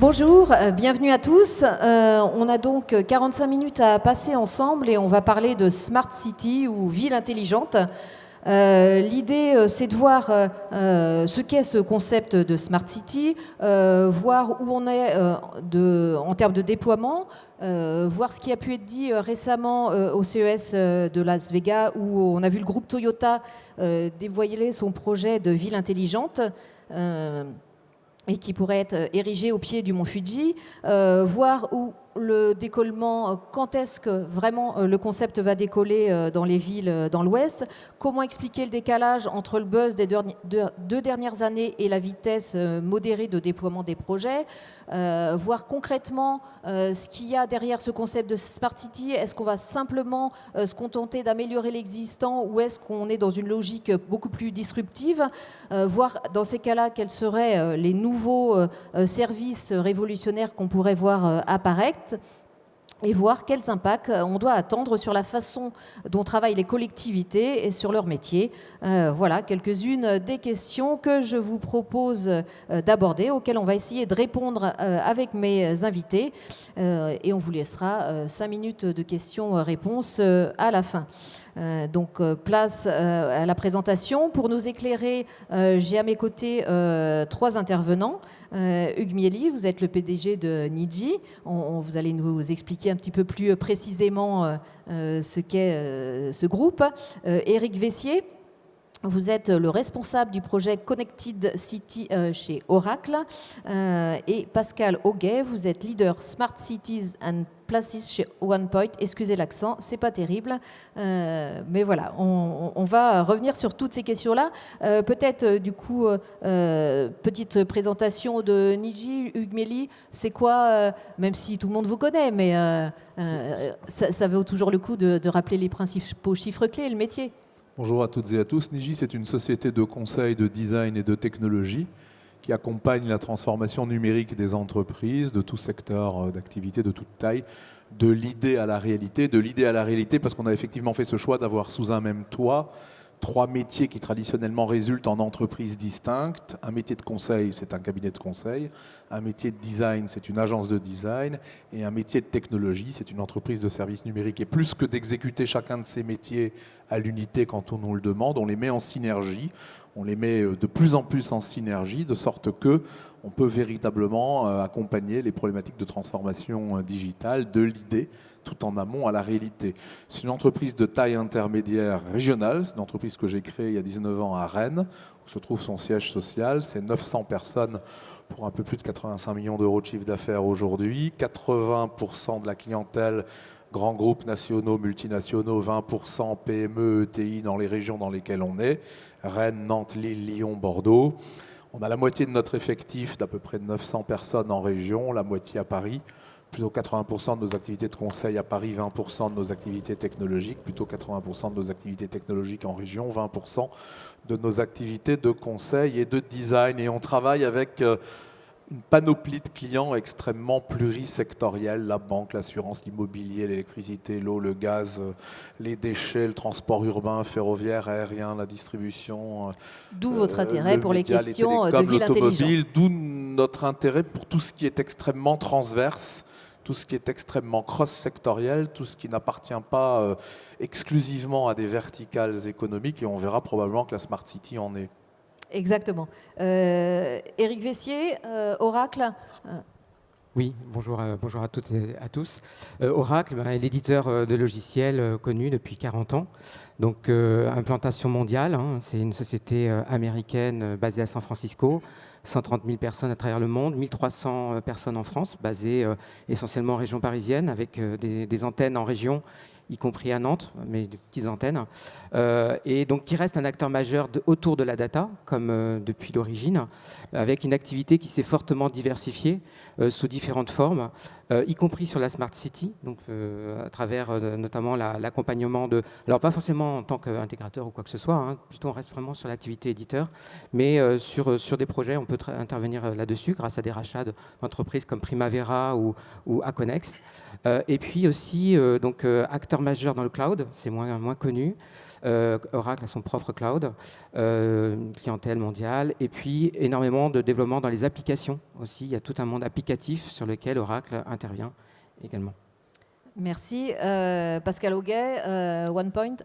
Bonjour, bienvenue à tous. On a donc 45 minutes à passer ensemble et on va parler de Smart City ou ville intelligente. L'idée, c'est de voir ce qu'est ce concept de Smart City, voir où on est en termes de déploiement, voir ce qui a pu être dit récemment au CES de Las Vegas, où on a vu le groupe Toyota dévoiler son projet de ville intelligente. Et qui pourrait être érigé au pied du mont Fuji, voir où le décollement, quand est-ce que vraiment le concept va décoller dans les villes dans l'Ouest, comment expliquer le décalage entre le buzz des deux dernières années et la vitesse modérée de déploiement des projets, voir concrètement ce qu'il y a derrière ce concept de Smart City. Est-ce qu'on va simplement se contenter d'améliorer l'existant ou est-ce qu'on est dans une logique beaucoup plus disruptive, voir dans ces cas-là quels seraient les nouveaux services révolutionnaires qu'on pourrait voir apparaître, et voir quels impacts on doit attendre sur la façon dont travaillent les collectivités et sur leur métier. Voilà quelques-unes des questions que je vous propose d'aborder, auxquelles on va essayer de répondre avec mes invités. Et on vous laissera 5 minutes de questions-réponses à la fin. Donc place à la présentation. Pour nous éclairer, j'ai à mes côtés 3 intervenants. Hugues Miely, vous êtes le PDG de Niji. Vous allez nous expliquer un petit peu plus précisément ce qu'est ce groupe. Éric Vessier, vous êtes le responsable du projet Connected City chez Oracle. Et Pascal Auguet, vous êtes leader Smart Cities and Places chez OnePoint. Excusez l'accent, c'est pas terrible. Mais voilà, on va revenir sur toutes ces questions-là. Peut-être, du coup, petite présentation de Niji. Hugues Miely, c'est quoi, même si tout le monde vous connaît, mais ça vaut toujours le coup de rappeler les principaux chiffres clés et le métier. Bonjour à toutes et à tous. Niji, c'est une société de conseil, de design et de technologie qui accompagne la transformation numérique des entreprises de tout secteur d'activité, de toute taille, de l'idée à la réalité. De l'idée à la réalité parce qu'on a effectivement fait ce choix d'avoir sous un même toit 3 métiers qui traditionnellement résultent en entreprises distinctes. Un métier de conseil, c'est un cabinet de conseil. Un métier de design, c'est une agence de design. Et un métier de technologie, c'est une entreprise de services numériques. Et plus que d'exécuter chacun de ces métiers à l'unité quand on nous le demande, on les met en synergie. On les met de plus en plus en synergie, de sorte que on peut véritablement accompagner les problématiques de transformation digitale de l'idée tout en amont à la réalité. C'est une entreprise de taille intermédiaire régionale. C'est une entreprise que j'ai créée il y a 19 ans à Rennes, où se trouve son siège social. C'est 900 personnes pour un peu plus de 85 millions d'euros de chiffre d'affaires aujourd'hui. 80% de la clientèle, grands groupes nationaux, multinationaux, 20% PME, ETI dans les régions dans lesquelles on est. Rennes, Nantes, Lille, Lyon, Bordeaux. On a la moitié de notre effectif d'à peu près 900 personnes en région, la moitié à Paris. Plutôt 80% de nos activités de conseil à Paris, 20% de nos activités technologiques, plutôt 80% de nos activités technologiques en région, 20% de nos activités de conseil et de design. Et on travaille avec une panoplie de clients extrêmement plurisectoriels, la banque, l'assurance, l'immobilier, l'électricité, l'eau, le gaz, les déchets, le transport urbain, ferroviaire, aérien, la distribution. D'où votre intérêt pour les questions les de ville intelligente. D'où notre intérêt pour tout ce qui est extrêmement transverse, tout ce qui est extrêmement cross-sectoriel, tout ce qui n'appartient pas exclusivement à des verticales économiques, et on verra probablement que la Smart City en est. Exactement. Éric Vessier, Oracle. Oui, bonjour à toutes et à tous. Oracle est l'éditeur de logiciels connu depuis 40 ans. Donc, implantation mondiale, c'est une société américaine basée à San Francisco. 130 000 personnes à travers le monde, 1300 personnes en France, basées essentiellement en région parisienne, avec des antennes en région, y compris à Nantes, mais de petites antennes, et donc qui reste un acteur majeur autour de la data, comme depuis l'origine, avec une activité qui s'est fortement diversifiée sous différentes formes, y compris sur la Smart City, donc à travers notamment l'accompagnement de... Alors pas forcément en tant qu'intégrateur ou quoi que ce soit, plutôt on reste vraiment sur l'activité éditeur, mais sur des projets, on peut intervenir là-dessus grâce à des rachats d'entreprises comme Primavera ou Aconex. Et puis aussi donc acteur majeur dans le cloud, c'est moins connu, Oracle a son propre cloud, clientèle mondiale, et puis énormément de développement dans les applications aussi. Il y a tout un monde applicatif sur lequel Oracle intervient également. Merci. Pascal Auguet, OnePoint.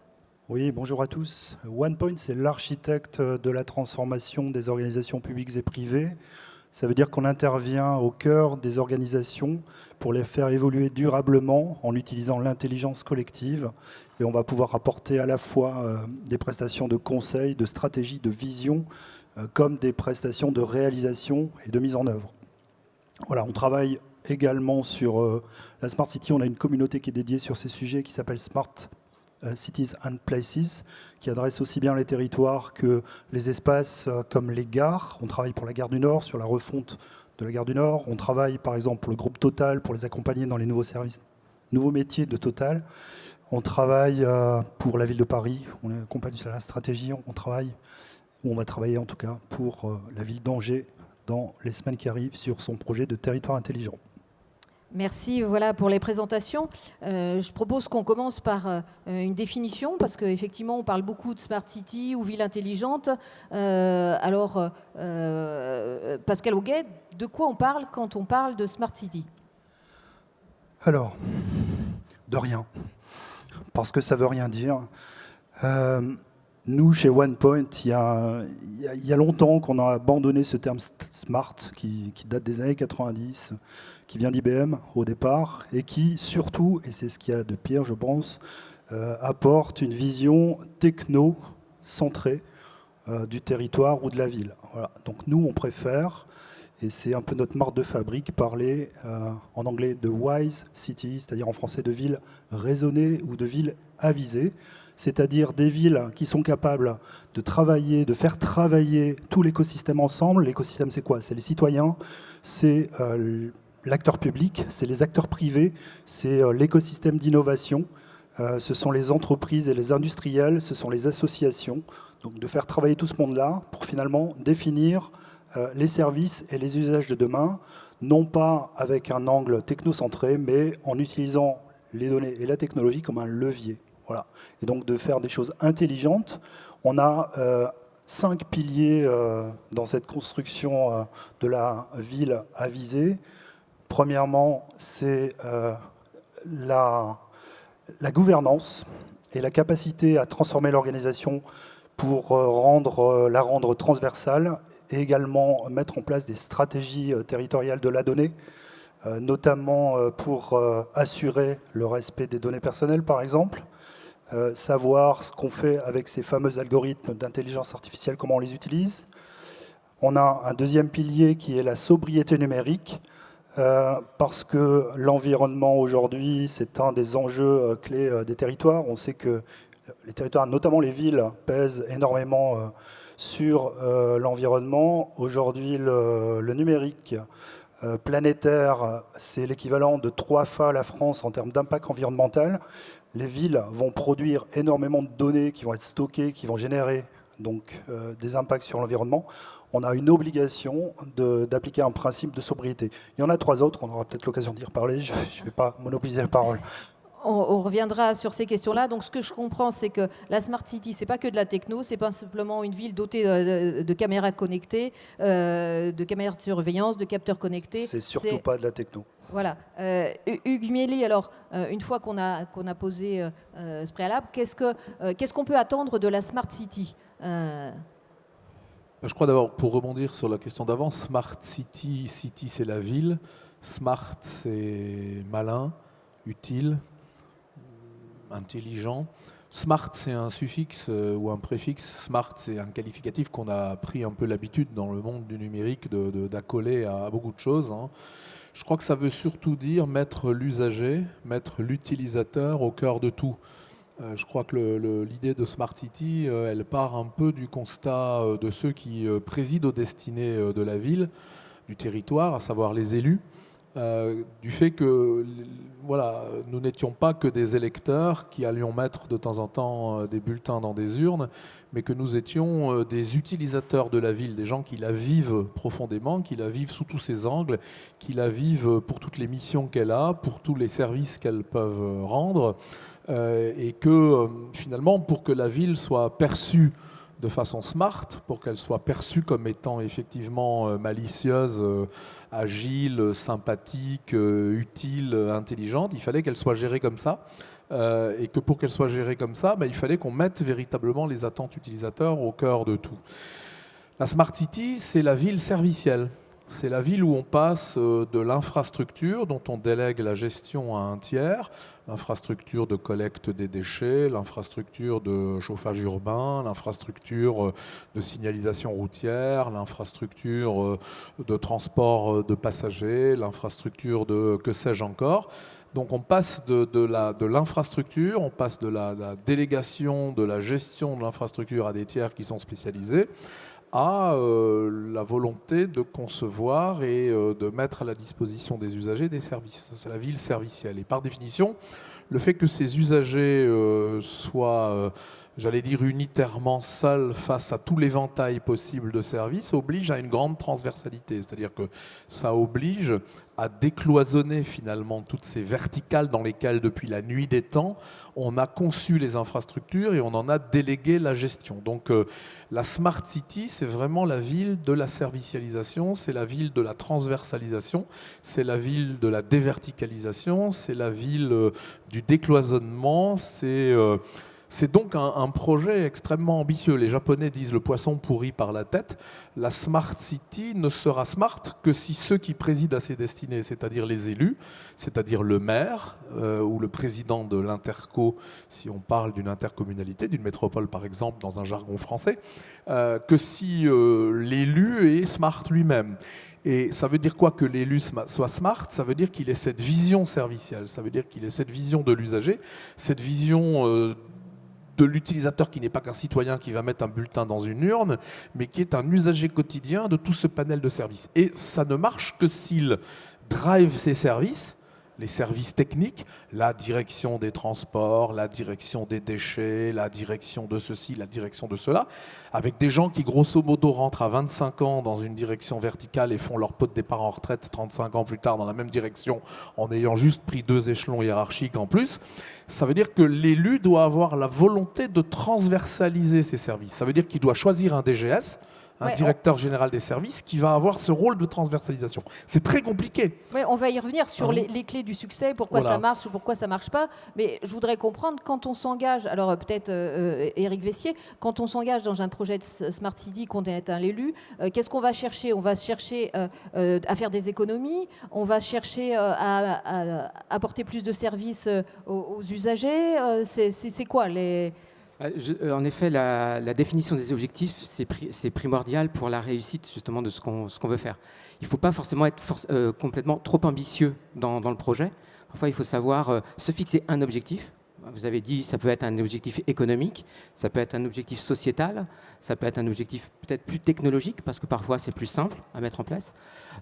Oui, bonjour à tous. OnePoint, c'est l'architecte de la transformation des organisations publiques et privées. Ça veut dire qu'on intervient au cœur des organisations pour les faire évoluer durablement en utilisant l'intelligence collective. Et on va pouvoir apporter à la fois des prestations de conseil, de stratégie, de vision, comme des prestations de réalisation et de mise en œuvre. Voilà, on travaille également sur la Smart City. On a une communauté qui est dédiée sur ces sujets qui s'appelle Smart Cities and Places, qui adresse aussi bien les territoires que les espaces comme les gares. On travaille pour la gare du Nord, sur la refonte de la gare du Nord. On travaille par exemple pour le groupe Total, pour les accompagner dans les nouveaux services, nouveaux métiers de Total. On travaille pour la ville de Paris, on accompagne sur la stratégie. On travaille, ou on va travailler en tout cas, pour la ville d'Angers dans les semaines qui arrivent sur son projet de territoire intelligent. Merci voilà, pour les présentations. Je propose qu'on commence par une définition, parce qu'effectivement, on parle beaucoup de Smart City ou ville intelligente. Alors, Pascal Auguet, de quoi on parle quand on parle de Smart City? Alors, de rien, parce que ça ne veut rien dire. Nous, chez OnePoint, il y a longtemps qu'on a abandonné ce terme smart qui date des années 90, qui vient d'IBM au départ, et qui surtout, et c'est ce qu'il y a de pire, je pense, apporte une vision techno-centrée du territoire ou de la ville. Voilà. Donc nous, on préfère, et c'est un peu notre marque de fabrique, parler en anglais de wise city, c'est-à-dire en français de ville raisonnée ou de ville avisée, c'est-à-dire des villes qui sont capables de travailler, de faire travailler tout l'écosystème ensemble. L'écosystème, c'est quoi? C'est les citoyens, c'est l'acteur public, c'est les acteurs privés, c'est l'écosystème d'innovation, ce sont les entreprises et les industriels, ce sont les associations. Donc de faire travailler tout ce monde-là pour finalement définir les services et les usages de demain, non pas avec un angle technocentré, mais en utilisant les données et la technologie comme un levier. Voilà. Et donc de faire des choses intelligentes. On a 5 piliers dans cette construction de la ville avisée. Premièrement, c'est la gouvernance et la capacité à transformer l'organisation pour la rendre transversale et également mettre en place des stratégies territoriales de la donnée, notamment pour assurer le respect des données personnelles, par exemple. Savoir ce qu'on fait avec ces fameux algorithmes d'intelligence artificielle, comment on les utilise. On a un deuxième pilier qui est la sobriété numérique, parce que l'environnement aujourd'hui, c'est un des enjeux clés des territoires. On sait que les territoires, notamment les villes, pèsent énormément sur l'environnement. Aujourd'hui, le numérique planétaire, c'est l'équivalent de 3 fois la France en termes d'impact environnemental. Les villes vont produire énormément de données qui vont être stockées, qui vont générer donc, des impacts sur l'environnement. On a une obligation d'appliquer un principe de sobriété. Il y en a 3 autres, on aura peut-être l'occasion d'y reparler, je ne vais pas monopoliser la parole. On reviendra sur ces questions-là. Donc, ce que je comprends, c'est que la Smart City, c'est pas que de la techno, c'est pas simplement une ville dotée de caméras connectées, de caméras de surveillance, de capteurs connectés. C'est surtout pas de la techno. Voilà. Hugues Miely, alors, une fois qu'on a posé ce préalable, qu'est-ce qu'on peut attendre de la Smart City? Je crois d'abord, pour rebondir sur la question d'avant, Smart City, City c'est la ville, Smart c'est malin, utile, intelligent. Smart c'est un suffixe ou un préfixe. Smart c'est un qualificatif qu'on a pris un peu l'habitude dans le monde du numérique d'accoler à beaucoup de choses. Je crois que ça veut surtout dire mettre l'usager, mettre l'utilisateur au cœur de tout. Je crois que l'idée de Smart City, elle part un peu du constat de ceux qui président aux destinées de la ville, du territoire, à savoir les élus, du fait que voilà, nous n'étions pas que des électeurs qui allions mettre de temps en temps des bulletins dans des urnes, mais que nous étions des utilisateurs de la ville, des gens qui la vivent profondément, qui la vivent sous tous ses angles, qui la vivent pour toutes les missions qu'elle a, pour tous les services qu'elle peut rendre, et que finalement, pour que la ville soit perçue de façon smart, pour qu'elle soit perçue comme étant effectivement malicieuse, agile, sympathique, utile, intelligente, il fallait qu'elle soit gérée comme ça. Et que pour qu'elle soit gérée comme ça, il fallait qu'on mette véritablement les attentes utilisateurs au cœur de tout. La Smart City, c'est la ville servicielle. C'est la ville où on passe de l'infrastructure dont on délègue la gestion à un tiers, l'infrastructure de collecte des déchets, l'infrastructure de chauffage urbain, l'infrastructure de signalisation routière, l'infrastructure de transport de passagers, l'infrastructure de que sais-je encore. Donc on passe de l'infrastructure, on passe de la délégation de la gestion de l'infrastructure à des tiers qui sont spécialisés, à la volonté de concevoir et de mettre à la disposition des usagers des services. C'est la ville servicielle. Et par définition, le fait que ces usagers soient, j'allais dire, unitairement seuls face à tout l'éventail possible de services oblige à une grande transversalité. C'est-à-dire que ça oblige à décloisonner finalement toutes ces verticales dans lesquelles, depuis la nuit des temps, on a conçu les infrastructures et on en a délégué la gestion. Donc la Smart City, c'est vraiment la ville de la servicialisation, c'est la ville de la transversalisation, c'est la ville de la déverticalisation, c'est la ville du décloisonnement, c'est donc un projet extrêmement ambitieux. Les Japonais disent le poisson pourri par la tête. La Smart City ne sera smart que si ceux qui président à ses destinées, c'est-à-dire les élus, c'est-à-dire le maire ou le président de l'interco, si on parle d'une intercommunalité, d'une métropole par exemple, dans un jargon français, que si l'élu est smart lui-même. Et ça veut dire quoi que l'élu soit smart? Ça veut dire qu'il ait cette vision servicielle, ça veut dire qu'il ait cette vision de l'usager, cette vision de l'utilisateur qui n'est pas qu'un citoyen qui va mettre un bulletin dans une urne, mais qui est un usager quotidien de tout ce panel de services. Et ça ne marche que s'il drive ces services, les services techniques, la direction des transports, la direction des déchets, la direction de ceci, la direction de cela, avec des gens qui grosso modo rentrent à 25 ans dans une direction verticale et font leur pot de départ en retraite 35 ans plus tard dans la même direction en ayant juste pris 2 échelons hiérarchiques en plus. Ça veut dire que l'élu doit avoir la volonté de transversaliser ces services. Ça veut dire qu'il doit choisir un DGS, un directeur général des services, qui va avoir ce rôle de transversalisation. C'est très compliqué. Oui, on va y revenir sur les clés du succès, pourquoi ça marche ou pourquoi ça ne marche pas. Mais je voudrais comprendre, quand on s'engage, alors peut-être Éric Vessier, quand on s'engage dans un projet de Smart City, qu'on est un élu, qu'est-ce qu'on va chercher? On va chercher à faire des économies, on va chercher à apporter plus de services aux usagers. C'est quoi les... En effet, la définition des objectifs, c'est primordial pour la réussite justement de ce qu'on veut faire. Il ne faut pas forcément être complètement trop ambitieux dans le projet. Parfois, il faut savoir se fixer un objectif. Vous avez dit, ça peut être un objectif économique, ça peut être un objectif sociétal, ça peut être un objectif peut-être plus technologique, parce que parfois c'est plus simple à mettre en place.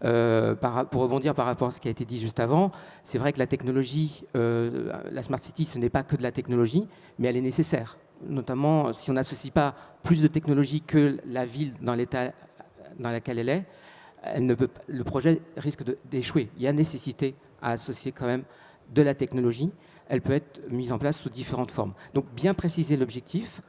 Pour rebondir par rapport à ce qui a été dit juste avant, c'est vrai que la technologie, la Smart City, ce n'est pas que de la technologie, mais elle est nécessaire. Notamment, si on n'associe pas plus de technologie que la ville dans l'état dans lequel elle est, le projet risque d'échouer. Il y a nécessité à associer quand même de la technologie. Elle peut être mise en place sous différentes formes. Donc bien préciser l'objectif,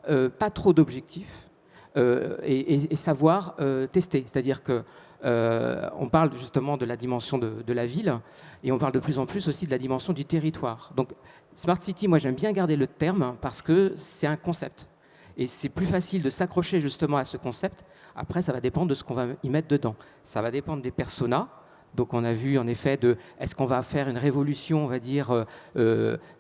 pas trop d'objectifs, et savoir tester. C'est-à-dire que on parle justement de la dimension de la ville, et on parle de plus en plus aussi de la dimension du territoire. Donc Smart City, moi j'aime bien garder le terme parce que c'est un concept. Et c'est plus facile de s'accrocher justement à ce concept. Après, ça va dépendre de ce qu'on va y mettre dedans. Ça va dépendre des personas. Donc on a vu en effet est-ce qu'on va faire une révolution, on va dire,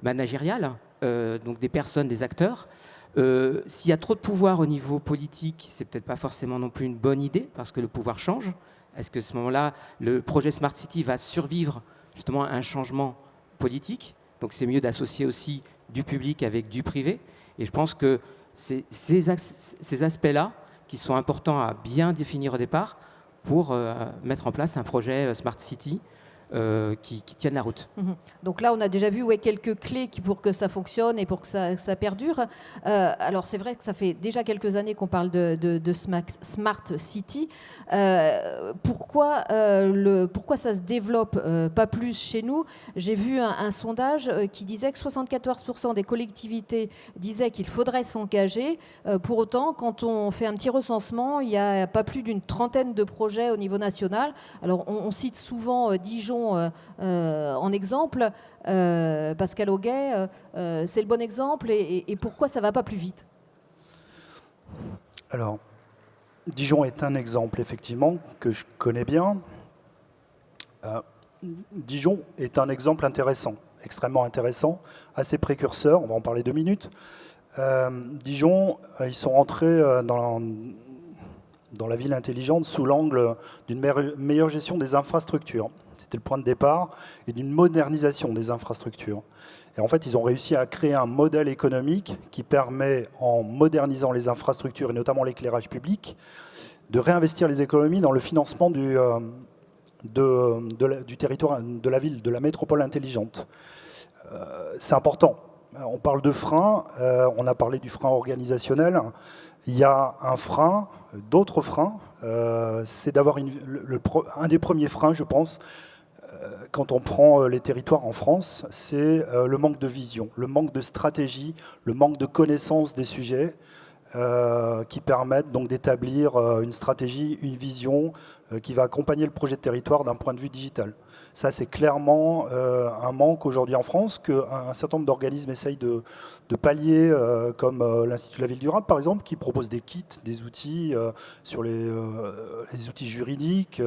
managériale, donc des personnes, des acteurs. S'il y a trop de pouvoir au niveau politique, c'est peut-être pas forcément non plus une bonne idée parce que le pouvoir change. Est-ce que à ce moment-là, le projet Smart City va survivre justement à un changement politique? Donc c'est mieux d'associer aussi du public avec du privé. Et je pense que c'est ces aspects-là qui sont importants à bien définir au départ pour mettre en place un projet Smart City qui tiennent la route. Donc là, on a déjà vu quelques clés pour que ça fonctionne et pour que ça perdure. Alors c'est vrai que ça fait déjà quelques années qu'on parle de Smart City. Pourquoi ça se développe pas plus chez nous? J'ai vu un sondage qui disait que 74% des collectivités disaient qu'il faudrait s'engager. Pour autant, quand on fait un petit recensement, il n'y a pas plus d'une trentaine de projets au niveau national. Alors on cite souvent Dijon en exemple. Pascal Auguet, c'est le bon exemple. Et pourquoi ça ne va pas plus vite? Alors, Dijon est un exemple, effectivement, que je connais bien. Dijon est un exemple intéressant, extrêmement intéressant, assez précurseur, on va en parler 2 minutes. Dijon, ils sont rentrés dans la ville intelligente sous l'angle d'une meilleure gestion des infrastructures. C'était le point de départ, et d'une modernisation des infrastructures. Et en fait, ils ont réussi à créer un modèle économique qui permet, en modernisant les infrastructures, et notamment l'éclairage public, de réinvestir les économies dans le financement du territoire, de la ville, de la métropole intelligente. C'est important. On parle de frein, on a parlé du frein organisationnel. Il y a un frein, d'autres freins. C'est d'avoir un des premiers freins, je pense, quand on prend les territoires en France, c'est le manque de vision, le manque de stratégie, le manque de connaissance des sujets qui permettent donc d'établir une stratégie, une vision qui va accompagner le projet de territoire d'un point de vue digital. Ça, c'est clairement un manque aujourd'hui en France qu'un certain nombre d'organismes essayent de pallier, comme l'Institut de la Ville durable, par exemple, qui propose des kits, des outils sur les outils juridiques.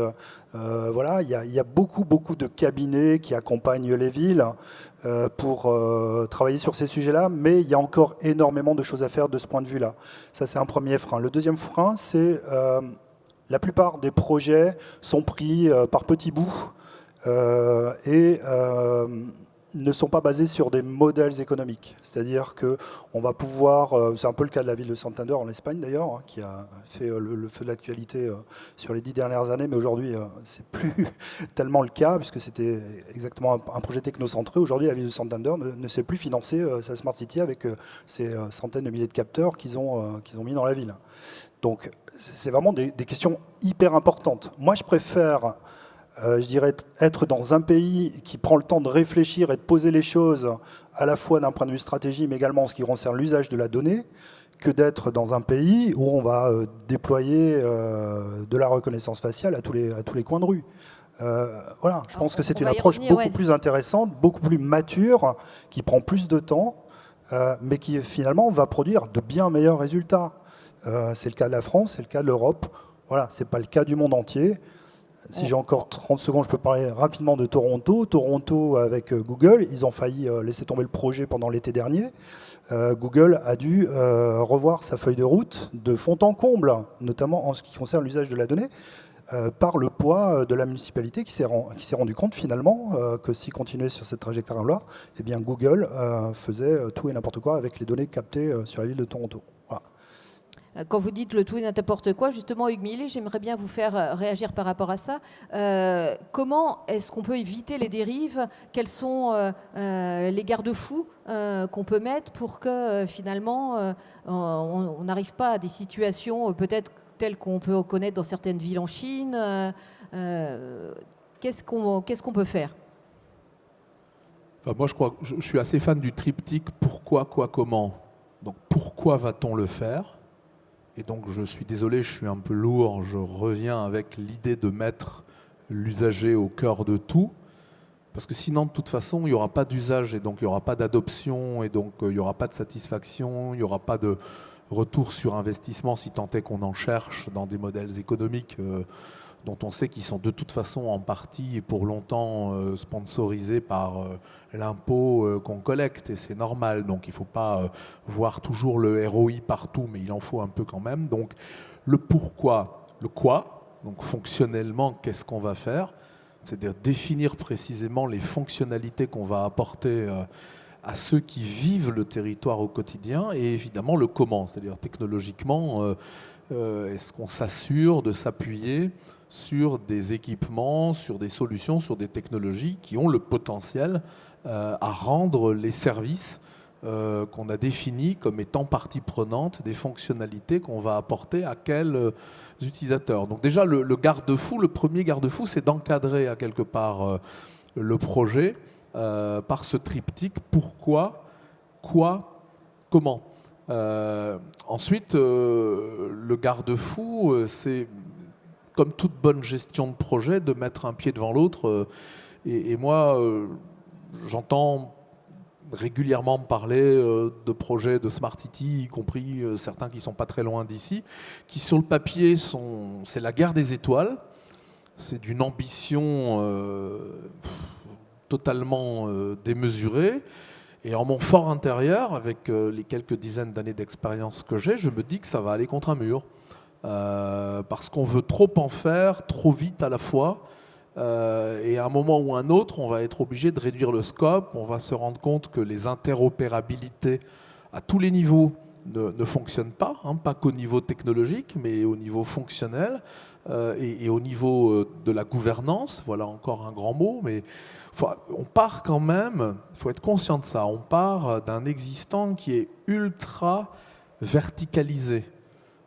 Voilà, il y a beaucoup de cabinets qui accompagnent les villes pour travailler sur ces sujets-là, mais il y a encore énormément de choses à faire de ce point de vue-là. Ça, c'est un premier frein. Le deuxième frein, c'est la plupart des projets sont pris par petits bouts et ne sont pas basés sur des modèles économiques. C'est-à-dire qu'on va pouvoir, c'est un peu le cas de la ville de Santander en Espagne d'ailleurs, hein, qui a fait le feu de l'actualité sur les 10 dernières années, mais aujourd'hui c'est plus tellement le cas, puisque c'était exactement un projet technocentré. Aujourd'hui, la ville de Santander ne sait plus financer sa Smart City avec ces centaines de milliers de capteurs qu'ils ont mis dans la ville. Donc c'est vraiment des questions hyper importantes. Moi, je préfère... je dirais être dans un pays qui prend le temps de réfléchir et de poser les choses à la fois d'un point de vue stratégie, mais également en ce qui concerne l'usage de la donnée, que d'être dans un pays où on va déployer de la reconnaissance faciale à tous les coins de rue. Voilà, je pense que c'est une approche beaucoup plus intéressante, beaucoup plus mature, qui prend plus de temps, mais qui finalement va produire de bien meilleurs résultats. C'est le cas de la France, c'est le cas de l'Europe. Voilà, c'est pas le cas du monde entier. Si j'ai encore 30 secondes, je peux parler rapidement de Toronto. Toronto, avec Google, ils ont failli laisser tomber le projet pendant l'été dernier. Google a dû revoir sa feuille de route de fond en comble, notamment en ce qui concerne l'usage de la donnée, par le poids de la municipalité qui s'est rendu compte finalement que s'il continuait sur cette trajectoire-là, eh bien Google faisait tout et n'importe quoi avec les données captées sur la ville de Toronto. Voilà. Quand vous dites le tout et n'importe quoi, justement, Hugues Millet, j'aimerais bien vous faire réagir par rapport à ça. Comment est-ce qu'on peut éviter les dérives? Quels sont les garde-fous qu'on peut mettre pour que finalement on n'arrive pas à des situations peut-être telles qu'on peut connaître dans certaines villes en Chine? Qu'est-ce qu'on peut faire? Enfin, moi, je suis assez fan du triptyque pourquoi, quoi, comment. Donc, pourquoi va-t-on le faire? Et donc, je suis désolé, je suis un peu lourd, je reviens avec l'idée de mettre l'usager au cœur de tout, parce que sinon, de toute façon, il n'y aura pas d'usage, et donc il n'y aura pas d'adoption, et donc il n'y aura pas de satisfaction, il n'y aura pas de retour sur investissement, si tant est qu'on en cherche dans des modèles économiques dont on sait qu'ils sont de toute façon en partie et pour longtemps sponsorisés par l'impôt qu'on collecte, et c'est normal, donc il ne faut pas voir toujours le ROI partout, mais il en faut un peu quand même. Donc le pourquoi, le quoi, donc fonctionnellement, qu'est-ce qu'on va faire, c'est-à-dire définir précisément les fonctionnalités qu'on va apporter à ceux qui vivent le territoire au quotidien, et évidemment le comment, c'est-à-dire technologiquement, est-ce qu'on s'assure de s'appuyer sur des équipements, sur des solutions, sur des technologies qui ont le potentiel à rendre les services qu'on a définis comme étant partie prenante des fonctionnalités qu'on va apporter à quels utilisateurs. Donc déjà, le garde-fou, le premier garde-fou, c'est d'encadrer à quelque part le projet par ce triptyque pourquoi, quoi, comment. Ensuite, le garde-fou, c'est comme toute bonne gestion de projet, de mettre un pied devant l'autre. Et moi, j'entends régulièrement parler de projets de Smart City, y compris certains qui ne sont pas très loin d'ici, qui sur le papier, c'est la guerre des étoiles, c'est d'une ambition totalement démesurée. Et en mon fort intérieur, avec les quelques dizaines d'années d'expérience que j'ai, je me dis que ça va aller contre un mur. Parce qu'on veut trop en faire, trop vite à la fois. Et à un moment ou un autre, on va être obligé de réduire le scope. On va se rendre compte que les interopérabilités à tous les niveaux ne fonctionnent pas, hein, pas qu'au niveau technologique, mais au niveau fonctionnel et au niveau de la gouvernance. Voilà encore un grand mot, mais on part quand même, il faut être conscient de ça, on part d'un existant qui est ultra verticalisé.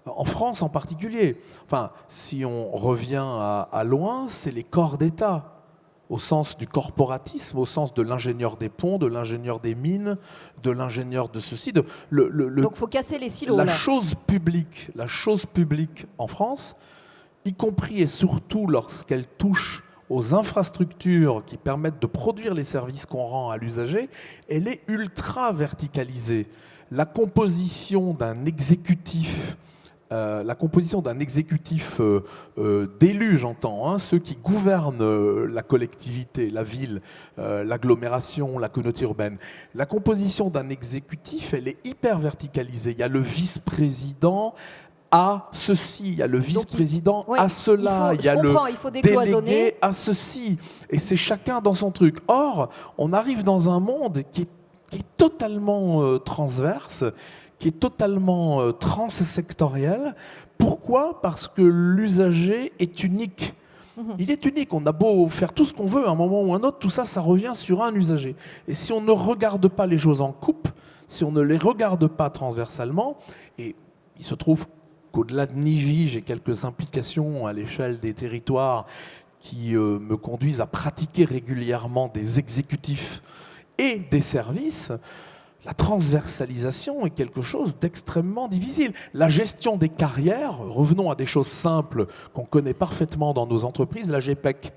En France en particulier. Enfin, si on revient à loin, c'est les corps d'État, au sens du corporatisme, au sens de l'ingénieur des ponts, de l'ingénieur des mines, de l'ingénieur de ceci. Donc il faut casser les silos. La chose publique en France, y compris et surtout lorsqu'elle touche aux infrastructures qui permettent de produire les services qu'on rend à l'usager, elle est ultra verticalisée. La composition d'un exécutif d'élus, j'entends, hein, ceux qui gouvernent la collectivité, la ville, l'agglomération, la communauté urbaine. La composition d'un exécutif, elle est hyper verticalisée. Il y a le vice-président à ceci, il y a le vice-président à cela, il y a le délégué à ceci. Et c'est chacun dans son truc. Or, on arrive dans un monde qui est totalement transverse, qui est totalement transsectoriel. Pourquoi ? Parce que l'usager est unique. Il est unique. On a beau faire tout ce qu'on veut, à un moment ou un autre, tout ça, ça revient sur un usager. Et si on ne regarde pas les choses en coupe, si on ne les regarde pas transversalement, et il se trouve qu'au-delà de Niji, j'ai quelques implications à l'échelle des territoires qui me conduisent à pratiquer régulièrement des exécutifs et des services. La transversalisation est quelque chose d'extrêmement difficile. La gestion des carrières, revenons à des choses simples qu'on connaît parfaitement dans nos entreprises, la GPEC.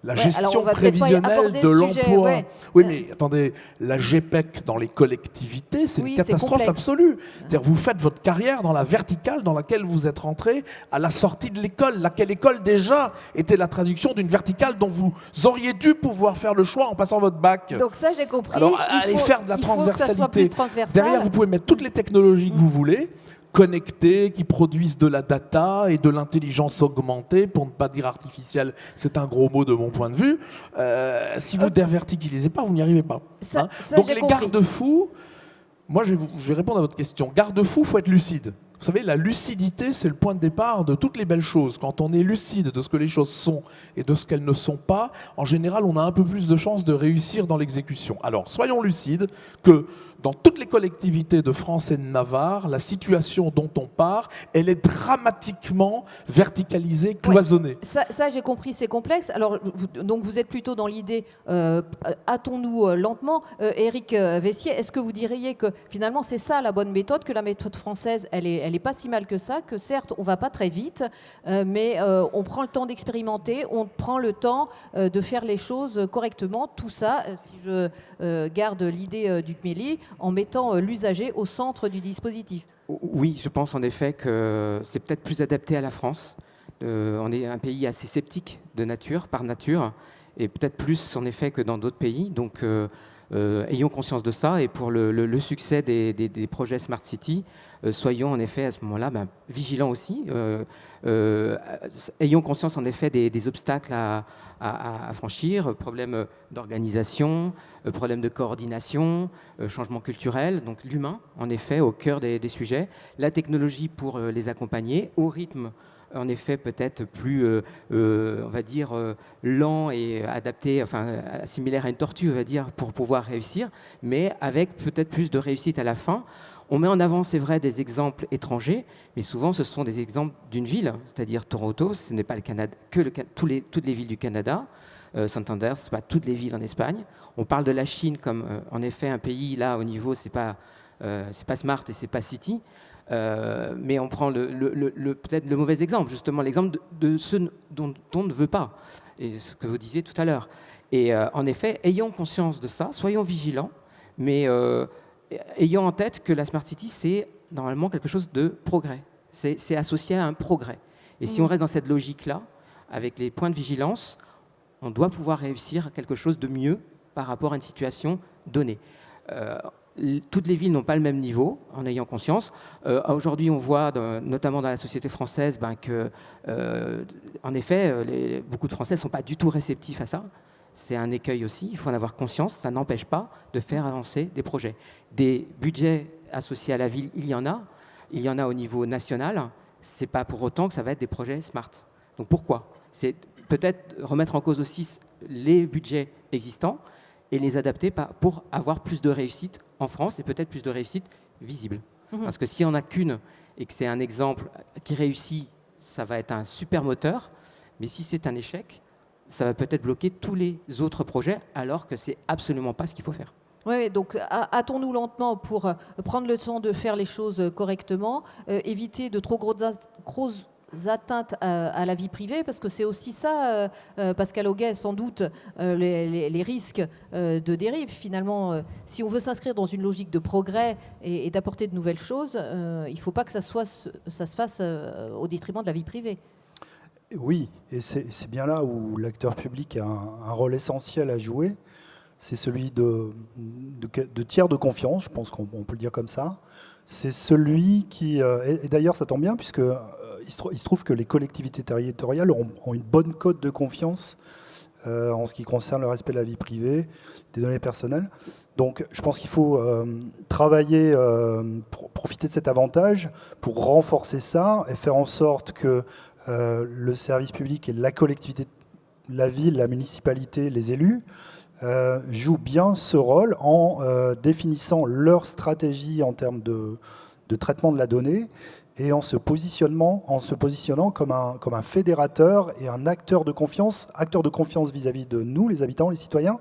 La gestion prévisionnelle de l'emploi. Oui, mais attendez, la GPEC dans les collectivités, c'est une catastrophe absolue. C'est-à-dire, vous faites votre carrière dans la verticale dans laquelle vous êtes rentré à la sortie de l'école. Laquelle école déjà était la traduction d'une verticale dont vous auriez dû pouvoir faire le choix en passant votre bac. Donc ça, j'ai compris. Alors, allez faire de la transversalité. Que ça soit plus transversal. Derrière, vous pouvez mettre toutes les technologies que vous voulez, connectés, qui produisent de la data et de l'intelligence augmentée, pour ne pas dire artificielle, c'est un gros mot de mon point de vue. Si vous ne déverticalisez pas, vous n'y arrivez pas. Ça, donc les garde-fous, moi je vais répondre à votre question. Garde-fou, il faut être lucide. Vous savez, la lucidité, c'est le point de départ de toutes les belles choses. Quand on est lucide de ce que les choses sont et de ce qu'elles ne sont pas, en général, on a un peu plus de chances de réussir dans l'exécution. Alors, soyons lucides que dans toutes les collectivités de France et de Navarre, la situation dont on part, elle est dramatiquement verticalisée, cloisonnée. Ouais, ça j'ai compris, c'est complexe. Alors, donc vous êtes plutôt dans l'idée, hâtons-nous lentement. Éric Vessier, est-ce que vous diriez que finalement c'est ça la bonne méthode, que la méthode française, elle est pas si mal que ça, que certes on va pas très vite, mais on prend le temps d'expérimenter, on prend le temps de faire les choses correctement. Tout ça, si je garde l'idée du CMELI, en mettant l'usager au centre du dispositif. Oui, je pense en effet que c'est peut-être plus adapté à la France. On est un pays assez sceptique de nature, par nature, et peut-être plus en effet que dans d'autres pays. Donc Ayons conscience de ça, et pour le succès des projets Smart City, soyons en effet à ce moment-là vigilants aussi. Ayons conscience en effet des obstacles à franchir, problèmes d'organisation, problèmes de coordination, changement culturel, donc l'humain en effet au cœur des sujets, la technologie pour les accompagner au rythme en effet peut-être plus, on va dire, lent et adapté, enfin similaire à une tortue, on va dire, pour pouvoir réussir, mais avec peut-être plus de réussite à la fin. On met en avant, c'est vrai, des exemples étrangers, mais souvent ce sont des exemples d'une ville, c'est-à-dire Toronto, ce n'est pas le Canada, toutes les villes du Canada. Santander, ce n'est pas toutes les villes en Espagne. On parle de la Chine comme, en effet, un pays, là, au niveau, c'est pas smart et c'est pas city. Mais on prend peut-être le mauvais exemple, justement l'exemple de ce dont on ne veut pas, et ce que vous disiez tout à l'heure. Et en effet, ayons conscience de ça, soyons vigilants, mais ayons en tête que la Smart City, c'est normalement quelque chose de progrès. C'est associé à un progrès. Et si on reste dans cette logique-là, avec les points de vigilance, on doit pouvoir réussir quelque chose de mieux par rapport à une situation donnée. Toutes les villes n'ont pas le même niveau, en ayant conscience. Aujourd'hui, on voit, notamment dans la société française, que, en effet, beaucoup de Français ne sont pas du tout réceptifs à ça. C'est un écueil aussi, il faut en avoir conscience. Ça n'empêche pas de faire avancer des projets. Des budgets associés à la ville, il y en a. Il y en a au niveau national. Ce n'est pas pour autant que ça va être des projets smart. Donc pourquoi ? C'est peut-être remettre en cause aussi les budgets existants et les adapter pour avoir plus de réussite en France et peut-être plus de réussite visible. Parce que s'il n'y en a qu'une et que c'est un exemple qui réussit, ça va être un super moteur. Mais si c'est un échec, ça va peut-être bloquer tous les autres projets alors que ce n'est absolument pas ce qu'il faut faire. Oui, donc hâtons-nous lentement pour prendre le temps de faire les choses correctement, éviter de trop grosses atteintes à la vie privée, parce que c'est aussi ça, Pascal Auguet, sans doute, les risques de dérive. Finalement, si on veut s'inscrire dans une logique de progrès et d'apporter de nouvelles choses, il ne faut pas que ça se fasse au détriment de la vie privée. Oui, et c'est bien là où l'acteur public a un rôle essentiel à jouer. C'est celui de tiers de confiance, je pense qu'on peut le dire comme ça. C'est celui qui... et d'ailleurs, ça tombe bien, puisque il se trouve que les collectivités territoriales ont une bonne cote de confiance en ce qui concerne le respect de la vie privée, des données personnelles. Donc, je pense qu'il faut travailler, profiter de cet avantage pour renforcer ça et faire en sorte que le service public et la collectivité, la ville, la municipalité, les élus, jouent bien ce rôle en définissant leur stratégie en termes de traitement de la donnée et en se positionnant comme un fédérateur et un acteur de confiance vis-à-vis de nous, les habitants, les citoyens,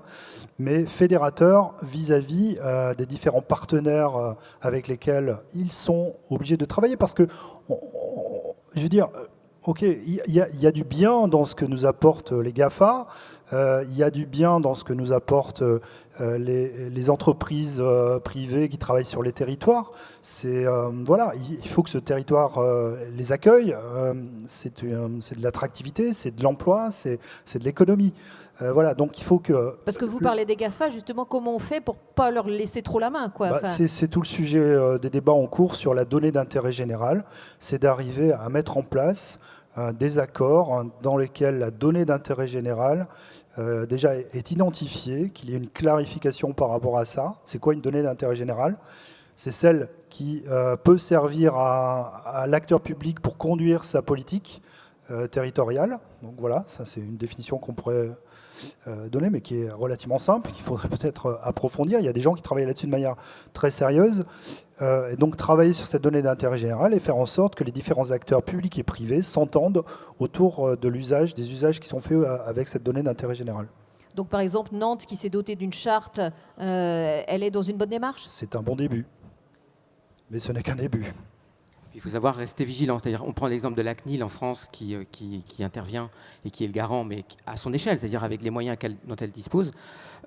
mais fédérateur vis-à-vis des différents partenaires avec lesquels ils sont obligés de travailler. Parce que, je veux dire, ok, il y a du bien dans ce que nous apportent les GAFA, il y a du bien dans ce que nous apportent les entreprises privées qui travaillent sur les territoires. Voilà, il faut que ce territoire les accueille. C'est de l'attractivité, c'est de l'emploi, c'est de l'économie. Voilà, donc il faut que... Parce que vous parlez des GAFA, justement, comment on fait pour ne pas leur laisser trop la main, quoi. C'est tout le sujet des débats en cours sur la donnée d'intérêt général. C'est d'arriver à mettre en place des accords dans lesquels la donnée d'intérêt général déjà est identifiée, qu'il y ait une clarification par rapport à ça. C'est quoi une donnée d'intérêt général ? C'est celle qui peut servir à l'acteur public pour conduire sa politique territoriale. Donc voilà, ça c'est une définition qu'on pourrait donner, mais qui est relativement simple, qu'il faudrait peut-être approfondir. Il y a des gens qui travaillent là-dessus de manière très sérieuse. Et donc travailler sur cette donnée d'intérêt général et faire en sorte que les différents acteurs publics et privés s'entendent autour de des usages qui sont faits avec cette donnée d'intérêt général. Donc par exemple, Nantes, qui s'est dotée d'une charte, elle est dans une bonne démarche ? C'est un bon début, mais ce n'est qu'un début. Il faut savoir rester vigilant. C'est-à-dire, on prend l'exemple de la CNIL en France qui intervient et qui est le garant, mais à son échelle, c'est-à-dire avec les moyens dont elle dispose.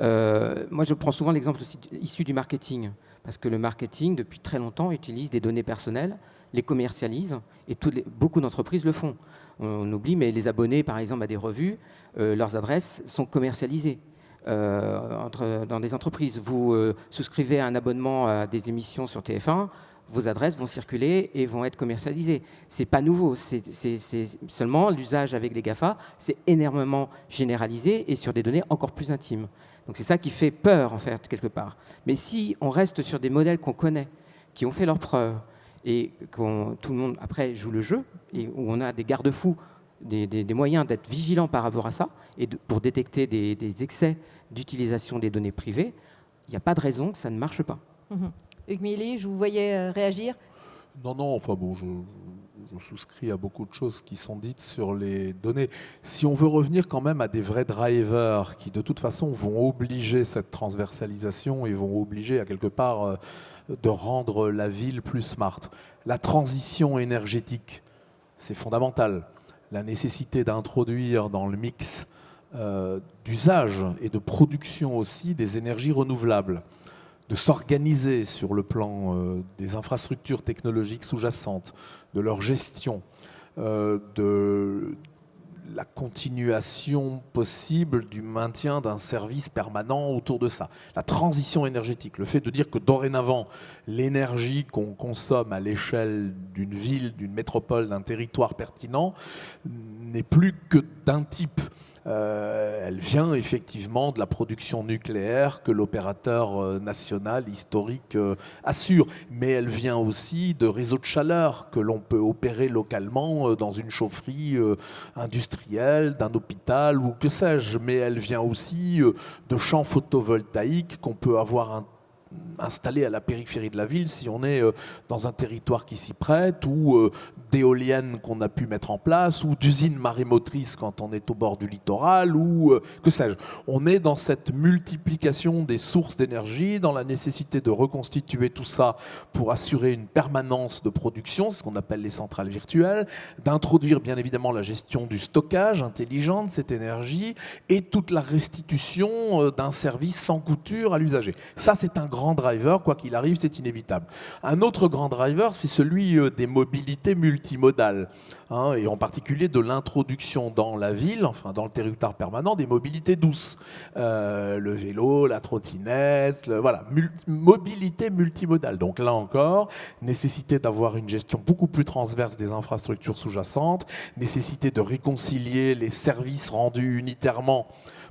Moi, je prends souvent l'exemple aussi issu du marketing, parce que le marketing, depuis très longtemps, utilise des données personnelles, les commercialise, et beaucoup d'entreprises le font. On oublie, mais les abonnés, par exemple, à des revues, leurs adresses sont commercialisées. dans des entreprises. Vous souscrivez un abonnement à des émissions sur TF1, vos adresses vont circuler et vont être commercialisées. C'est pas nouveau, c'est seulement l'usage avec les GAFA, c'est énormément généralisé et sur des données encore plus intimes. Donc c'est ça qui fait peur en fait quelque part. Mais si on reste sur des modèles qu'on connaît, qui ont fait leurs preuves et tout le monde après joue le jeu et où on a des garde-fous, des moyens d'être vigilants par rapport à ça et pour détecter des excès d'utilisation des données privées, il n'y a pas de raison que ça ne marche pas. Hugues Milly, je vous voyais réagir. Non, enfin bon, je souscris à beaucoup de choses qui sont dites sur les données. Si on veut revenir quand même à des vrais drivers qui de toute façon vont obliger cette transversalisation et vont obliger à quelque part de rendre la ville plus smart. La transition énergétique, c'est fondamental. La nécessité d'introduire dans le mix d'usage et de production aussi des énergies renouvelables, de s'organiser sur le plan des infrastructures technologiques sous-jacentes, de leur gestion, de la continuation possible du maintien d'un service permanent autour de ça. La transition énergétique, le fait de dire que dorénavant, l'énergie qu'on consomme à l'échelle d'une ville, d'une métropole, d'un territoire pertinent, n'est plus que d'un type. Elle vient effectivement de la production nucléaire que l'opérateur national historique assure, mais elle vient aussi de réseaux de chaleur que l'on peut opérer localement dans une chaufferie industrielle, d'un hôpital ou que sais-je, mais elle vient aussi de champs photovoltaïques qu'on peut avoir installés à la périphérie de la ville si on est dans un territoire qui s'y prête, ou d'éoliennes qu'on a pu mettre en place, ou d'usines marémotrices quand on est au bord du littoral, ou que sais-je. On est dans cette multiplication des sources d'énergie, dans la nécessité de reconstituer tout ça pour assurer une permanence de production, ce qu'on appelle les centrales virtuelles, d'introduire bien évidemment la gestion du stockage intelligent de cette énergie et toute la restitution d'un service sans couture à l'usager. Ça, c'est un grand driver, quoi qu'il arrive, c'est inévitable. Un autre grand driver, c'est celui des mobilités multimodales, et en particulier de l'introduction dans la ville, enfin dans le territoire permanent, des mobilités douces. Le vélo, la trottinette, voilà, mobilité multimodale. Donc là encore, nécessité d'avoir une gestion beaucoup plus transverse des infrastructures sous-jacentes, nécessité de réconcilier les services rendus unitairement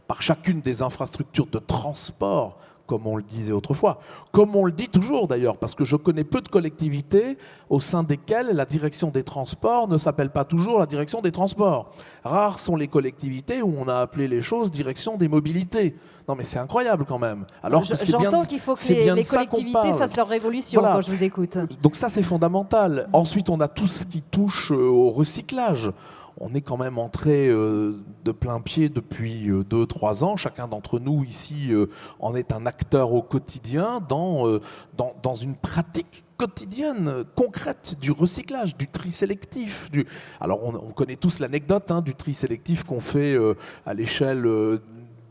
par chacune des infrastructures de transport, comme on le disait autrefois, comme on le dit toujours d'ailleurs, parce que je connais peu de collectivités au sein desquelles la direction des transports ne s'appelle pas toujours la direction des transports. Rares sont les collectivités où on a appelé les choses direction des mobilités. Non mais c'est incroyable quand même. Alors j'entends qu'il faut que les collectivités fassent leur révolution, voilà, quand je vous écoute. Donc ça c'est fondamental. Ensuite on a tout ce qui touche au recyclage. On est quand même entré de plein pied depuis 2-3 ans. Chacun d'entre nous ici en est un acteur au quotidien dans une pratique quotidienne, concrète du recyclage, du tri sélectif. Alors on connaît tous l'anecdote du tri sélectif qu'on fait à l'échelle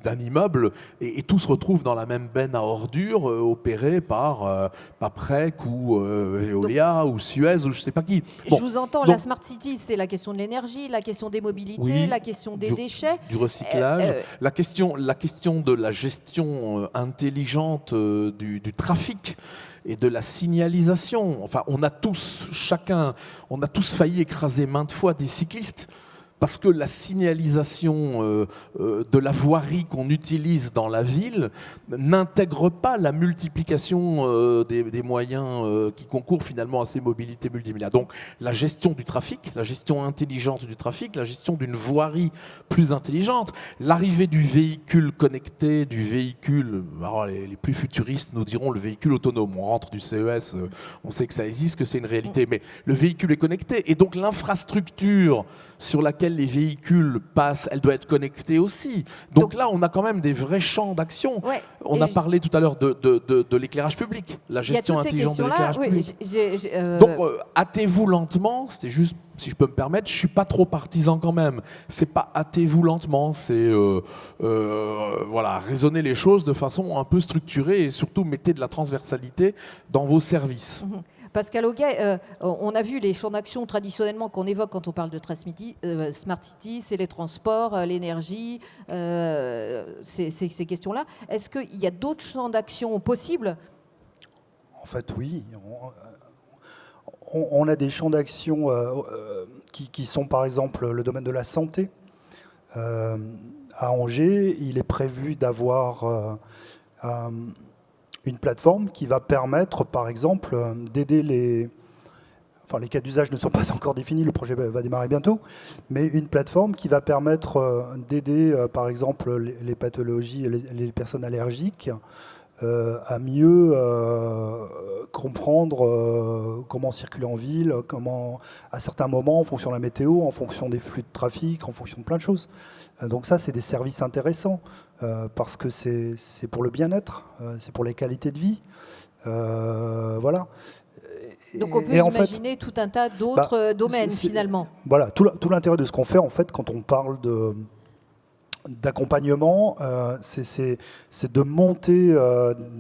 d'un immeuble, et tout se retrouve dans la même benne à ordures opérée par Paprec ou Veolia ou Suez ou je ne sais pas qui. Bon, je vous entends, la Smart City, c'est la question de l'énergie, la question des mobilités, oui, la question des déchets. Du recyclage, la question de la gestion intelligente du trafic et de la signalisation. Enfin, on a tous failli écraser maintes fois des cyclistes, parce que la signalisation de la voirie qu'on utilise dans la ville n'intègre pas la multiplication des moyens qui concourent finalement à ces mobilités multimodales. Donc la gestion du trafic, la gestion intelligente du trafic, la gestion d'une voirie plus intelligente, l'arrivée du véhicule connecté, du véhicule, alors les plus futuristes nous diront le véhicule autonome. On rentre du CES, on sait que ça existe, que c'est une réalité, mais le véhicule est connecté, et donc l'infrastructure sur laquelle les véhicules passent, elle doit être connectée aussi. Donc là, on a quand même des vrais champs d'action. Ouais, on a parlé tout à l'heure de l'éclairage public, la gestion intelligente de l'éclairage public. Donc, hâtez-vous lentement, c'était juste, si je peux me permettre, je ne suis pas trop partisan quand même. C'est pas hâtez-vous lentement, c'est voilà, raisonner les choses de façon un peu structurée et surtout mettez de la transversalité dans vos services. Pascal Auguet, on a vu les champs d'action traditionnellement qu'on évoque quand on parle de Smart City, c'est les transports, l'énergie, ces questions-là. Est-ce qu'il y a d'autres champs d'action possibles? En fait, oui. On a des champs d'action qui sont par exemple le domaine de la santé. À Angers, il est prévu d'avoir une plateforme qui va permettre, par exemple, d'aider les cas d'usage ne sont pas encore définis, le projet va démarrer bientôt, mais une plateforme qui va permettre d'aider, par exemple, les pathologies, les personnes allergiques, à mieux comprendre comment circuler en ville, comment, à certains moments, en fonction de la météo, en fonction des flux de trafic, en fonction de plein de choses. Donc ça, c'est des services intéressants, parce que c'est pour le bien-être, c'est pour les qualités de vie. Voilà. Donc on peut imaginer tout un tas d'autres domaines, finalement. Voilà, tout l'intérêt de ce qu'on fait, en fait, quand on parle d'accompagnement, c'est de monter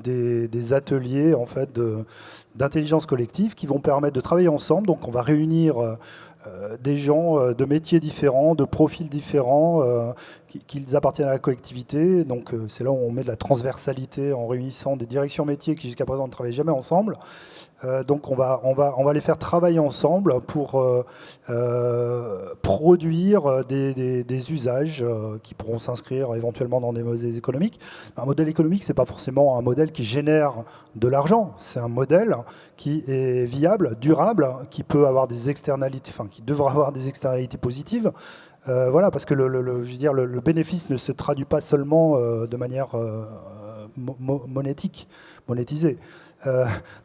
des ateliers en fait, d'intelligence collective qui vont permettre de travailler ensemble. Donc on va réunir des gens de métiers différents, de profils différents, qu'ils appartiennent à la collectivité. Donc c'est là où on met de la transversalité en réunissant des directions métiers qui jusqu'à présent ne travaillaient jamais ensemble. Donc on va les faire travailler ensemble pour produire des usages qui pourront s'inscrire éventuellement dans des modèles économiques. Un modèle économique, c'est pas forcément un modèle qui génère de l'argent, c'est un modèle qui est viable, durable, qui peut avoir des externalités, qui devra avoir des externalités positives. Voilà, parce que le bénéfice ne se traduit pas seulement de manière monétisée.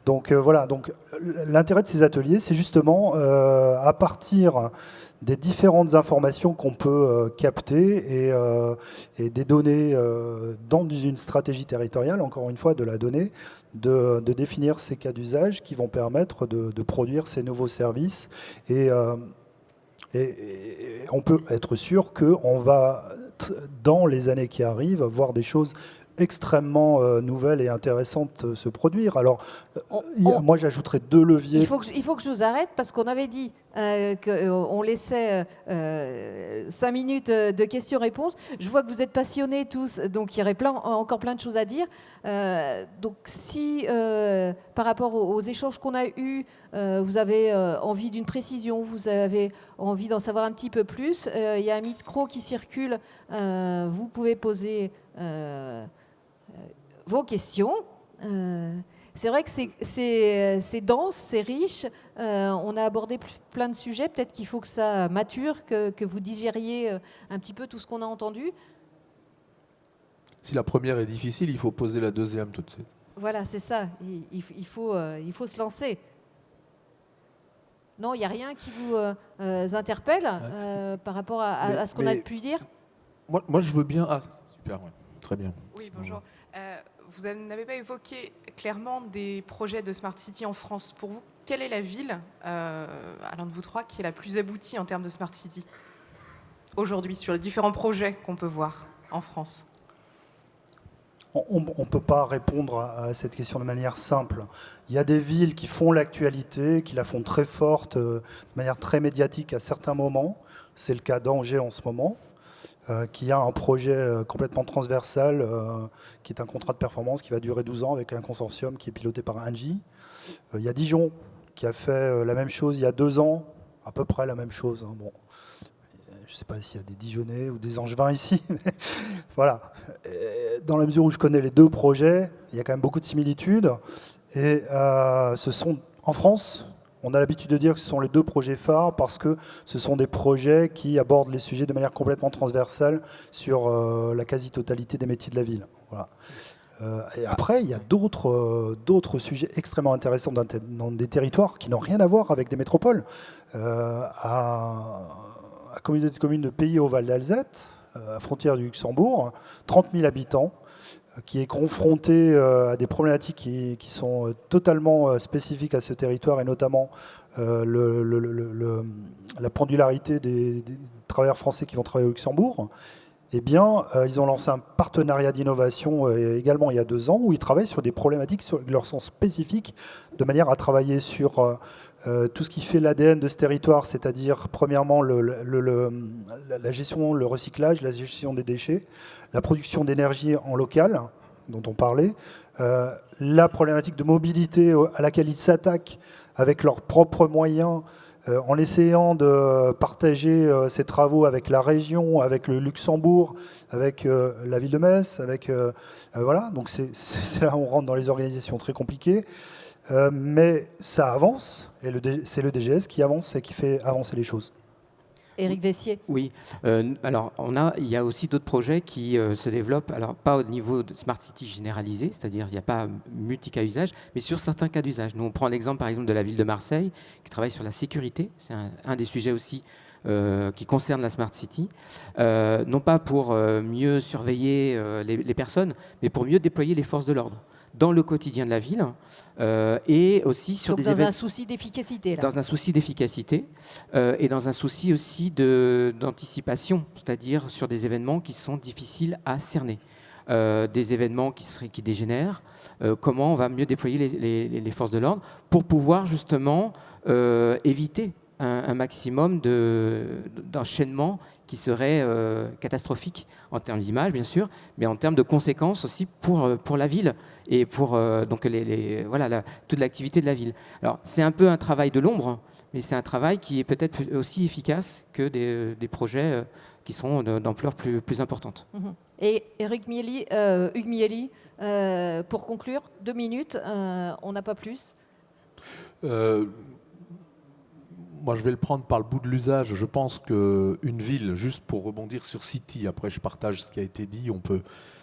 Donc l'intérêt de ces ateliers, c'est justement à partir des différentes informations qu'on peut capter et des données dans une stratégie territoriale, encore une fois, de la donnée, de définir ces cas d'usage qui vont permettre de produire ces nouveaux services. Et on peut être sûr qu'on va, dans les années qui arrivent, voir des choses extrêmement nouvelles et intéressantes se produire. Alors, moi, j'ajouterais 2 leviers. Il faut que je vous arrête parce qu'on avait dit qu'on laissait 5 minutes de questions-réponses. Je vois que vous êtes passionnés tous, donc il y aurait encore plein de choses à dire. Donc si, par rapport aux échanges qu'on a eus, vous avez envie d'une précision, vous avez envie d'en savoir un petit peu plus, il y a un micro qui circule, vous pouvez poser vos questions. C'est vrai que c'est dense, c'est riche. On a abordé plein de sujets. Peut-être qu'il faut que ça mature, que vous digériez un petit peu tout ce qu'on a entendu. Si la première est difficile, il faut poser la deuxième tout de suite. Voilà, c'est ça. Il faut se lancer. Non, il n'y a rien qui vous interpelle par rapport à ce qu'on a pu dire? Moi, je veux bien... Ah, super, ouais. Très bien. Oui, bonjour. Vous n'avez pas évoqué clairement des projets de Smart City en France. Pour vous, quelle est la ville, à l'un de vous trois, qui est la plus aboutie en termes de Smart City aujourd'hui, sur les différents projets qu'on peut voir en France? On ne peut pas répondre à cette question de manière simple. Il y a des villes qui font l'actualité, qui la font très forte, de manière très médiatique à certains moments. C'est le cas d'Angers en ce moment, qui a un projet complètement transversal, qui est un contrat de performance qui va durer 12 ans avec un consortium qui est piloté par Engie. Il y a Dijon qui a fait la même chose il y a 2 ans, à peu près la même chose. Bon. Je ne sais pas s'il y a des Dijonnais ou des Angevins ici. Mais voilà. Dans la mesure où je connais les 2 projets, il y a quand même beaucoup de similitudes. Et ce sont, en France, on a l'habitude de dire que ce sont les 2 projets phares parce que ce sont des projets qui abordent les sujets de manière complètement transversale sur la quasi-totalité des métiers de la ville. Voilà. Et après, il y a d'autres sujets extrêmement intéressants dans des territoires qui n'ont rien à voir avec des métropoles. La communauté de communes de Pays au Val d'Alzette, à frontière du Luxembourg, 30 000 habitants, qui est confronté à des problématiques qui sont totalement spécifiques à ce territoire, et notamment la pendularité des travailleurs français qui vont travailler au Luxembourg, eh bien, ils ont lancé un partenariat d'innovation également il y a 2 ans, où ils travaillent sur des problématiques qui leur sont spécifiques, de manière à travailler sur tout ce qui fait l'ADN de ce territoire, c'est-à-dire premièrement la gestion, le recyclage, la gestion des déchets, la production d'énergie en local, dont on parlait, la problématique de mobilité à laquelle ils s'attaquent avec leurs propres moyens, en essayant de partager ces travaux avec la région, avec le Luxembourg, avec la ville de Metz, voilà. Donc c'est là où on rentre dans les organisations très compliquées. Mais ça avance, et c'est le DGS qui avance et qui fait avancer les choses. Éric Vessier. Oui, alors il y a aussi d'autres projets qui se développent, alors pas au niveau de Smart City généralisé, c'est-à-dire il n'y a pas multi-cas usage, mais sur certains cas d'usage. Nous, on prend l'exemple par exemple de la ville de Marseille, qui travaille sur la sécurité, c'est un des sujets aussi qui concerne la Smart City, non pas pour mieux surveiller les personnes, mais pour mieux déployer les forces de l'ordre dans le quotidien de la ville, et aussi sur Donc des dans un souci d'efficacité. Dans un souci d'efficacité et dans un souci aussi d'anticipation, c'est-à-dire sur des événements qui sont difficiles à cerner. Des événements qui dégénèrent, comment on va mieux déployer les forces de l'ordre pour pouvoir justement éviter un maximum d'enchaînements qui serait catastrophique en termes d'image, bien sûr, mais en termes de conséquences aussi pour la ville et pour donc toute l'activité de la ville. Alors, c'est un peu un travail de l'ombre, mais c'est un travail qui est peut-être aussi efficace que des projets qui sont d'ampleur plus importante. Et Hugues Mieli, pour conclure, 2 minutes, on n'a pas plus. Moi, je vais le prendre par le bout de l'usage. Je pense qu'une ville, juste pour rebondir sur City, après je partage ce qui a été dit, on peut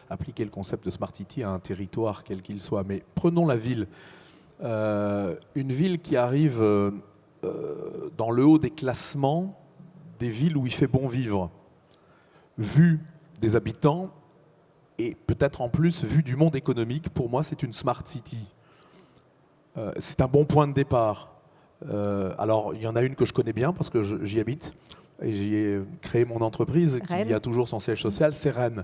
appliquer le concept de Smart City à un territoire, quel qu'il soit. Mais prenons la ville. Une ville qui arrive dans le haut des classements des villes où il fait bon vivre, vu des habitants et peut-être en plus vu du monde économique, pour moi, c'est une Smart City. C'est un bon point de départ. Alors, il y en a une que je connais bien parce que j'y habite et j'y ai créé mon entreprise qui a toujours son siège social, c'est Rennes.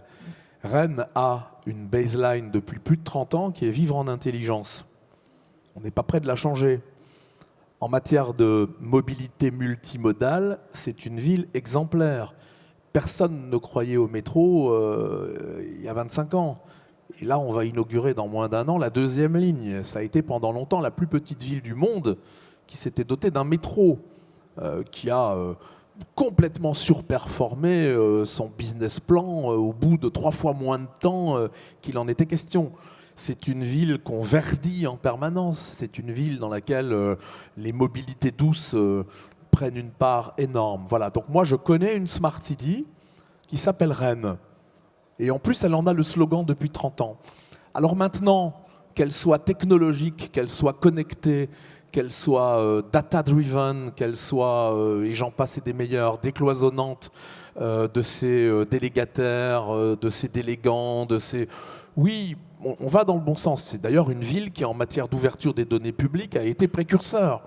Rennes a une baseline depuis plus de 30 ans qui est vivre en intelligence. On n'est pas prêt de la changer. En matière de mobilité multimodale, c'est une ville exemplaire. Personne ne croyait au métro il y a 25 ans. Et là, on va inaugurer dans moins d'1 an la 2e ligne. Ça a été pendant longtemps la plus petite ville du monde qui s'était doté d'un métro, qui a complètement surperformé son business plan au bout de 3 fois moins de temps qu'il en était question. C'est une ville qu'on verdit en permanence. C'est une ville dans laquelle les mobilités douces prennent une part énorme. Voilà. Donc moi, je connais une Smart City qui s'appelle Rennes. Et en plus, elle en a le slogan depuis 30 ans. Alors maintenant, qu'elle soit technologique, qu'elle soit connectée, qu'elle soit data-driven, qu'elle soit, et j'en passe et des meilleures, décloisonnante de ses délégataires, de ses délégants, Oui, on va dans le bon sens. C'est d'ailleurs une ville qui, en matière d'ouverture des données publiques, a été précurseur.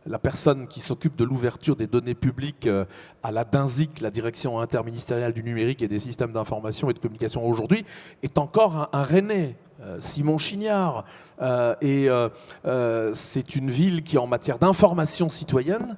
La personne qui s'occupe de l'ouverture des données publiques à la DINSIC, la Direction interministérielle du numérique et des systèmes d'information et de communication aujourd'hui, est encore un Rennais, Simon Chignard. C'est une ville qui, en matière d'information citoyenne,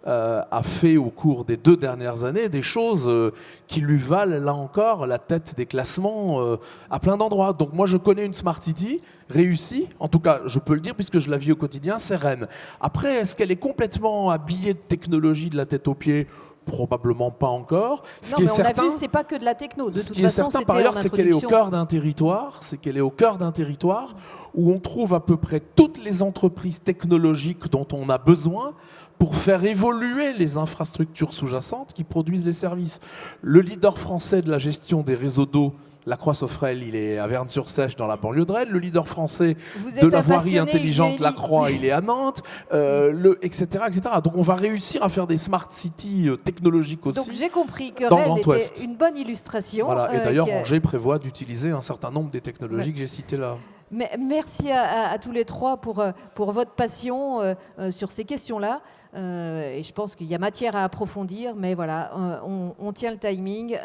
a fait au cours des 2 dernières années des choses qui lui valent, là encore, la tête des classements à plein d'endroits. Donc moi, je connais une Smart City réussie, en tout cas, je peux le dire puisque je la vis au quotidien, c'est Rennes. Après, est-ce qu'elle est complètement habillée de technologie de la tête aux pieds ? Probablement pas encore. Non, mais on a vu, c'est pas que de la techno. De toute façon, certain, par ailleurs, c'est qu'elle est au cœur d'un territoire. C'est qu'elle est au cœur d'un territoire où on trouve à peu près toutes les entreprises technologiques dont on a besoin pour faire évoluer les infrastructures sous-jacentes qui produisent les services. Le leader français de la gestion des réseaux d'eau, La Croix-Sofrel, il est à Verne-sur-Sèche dans la banlieue de Rennes. Le leader français de la voirie intelligente, La Croix, il est à Nantes, etc., etc. Donc on va réussir à faire des smart cities technologiques aussi. Donc j'ai compris que Rennes était une bonne illustration. Voilà. Et d'ailleurs, Angers prévoit d'utiliser un certain nombre des technologies que j'ai citées là. Merci à tous les 3 pour votre passion sur ces questions-là. Et je pense qu'il y a matière à approfondir, mais voilà, on tient le timing.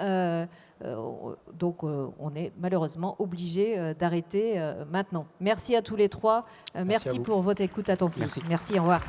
Donc on est malheureusement obligé d'arrêter maintenant. Merci à tous les trois. Merci à vous. pour votre écoute attentive. Merci. Merci, au revoir.